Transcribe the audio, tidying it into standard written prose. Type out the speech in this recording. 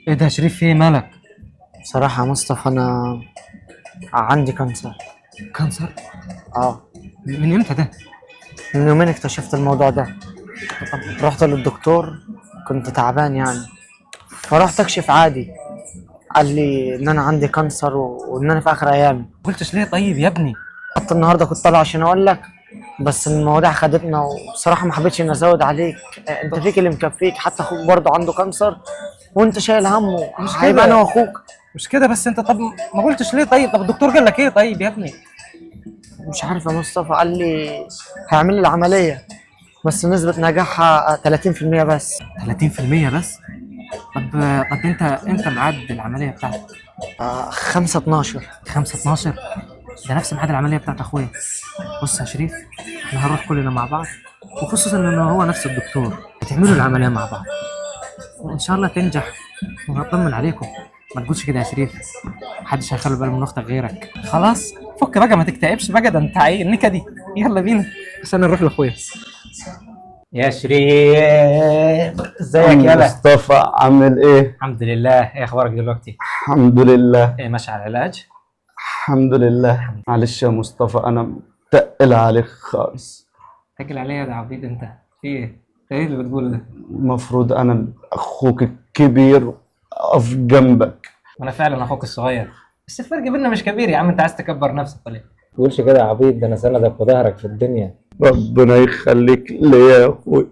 ايه ده يا شريف، في ايه مالك؟ بصراحة يا مصطفى أنا عندي كانسر. كانسر؟ اه، من امتى ده؟ من يومين اكتشفت الموضوع ده. رحت للدكتور، كنت تعبان يعني، فرحت اكشف عادي. قال لي ان انا عندي كانسر وان انا في اخر ايامي. قلتش ليه طيب يا ابني؟ حتى النهارده كنت طالع عشان اقول لك، بس المواضيع خدتنا وبصراحة ما حبيتش اني ازود عليك. انت فيك اللي مكفيك، حتى اخوك برضه عنده كانسر وانت شايل همه. مش هيبقى انا كده، واخوك. مش كده، بس انت طب ما قلتش ليه طيب؟ طب الدكتور قال لك ايه طيب يا ابني؟ مش عارف يا مصطفى، قال لي هيعمل لي العملية بس نسبة نجاحها 30% بس. 30% بس؟ طب طب انت ميعاد العمليه بتاعتك 5/12. 5/12؟ ده نفس ميعاد العمليه بتاعت اخويا. بص يا شريف، احنا هنروح كلنا مع بعض، وخصوصا ان هو نفس الدكتور، هتعملوا العمليه مع بعض وان شاء الله تنجح، وهطمن عليكم. ما تقولش كده يا شريف، محدش هيخلي باله من اختك غيرك. خلاص فك بقى، ما تكتئبش بقى، ده انت عيل نكدي. يلا بينا عشان نروح لاخويا. يا شريف، ازيك يالا؟ مصطفى عامل ايه؟ الحمد لله. ايه اخبارك دلوقتي؟ الحمد لله. ايه ماشي على العلاج؟ الحمد لله. معلش يا مصطفى انا متقل عليك خالص. تاكل عليا ده عبيط انت. في ايه؟ انت ايه اللي بتقوله ده؟ المفروض انا اخوك الكبير اقف جنبك. وانا فعلا اخوك الصغير، بس الفرق بيننا مش كبير يا عم. انت عايز تكبر نفسك ولا ايه؟ ما تقولش كده يا عبيط، ده انا سندك وظهرك في الدنيا. ربنا يخليك ليا يا اخوي.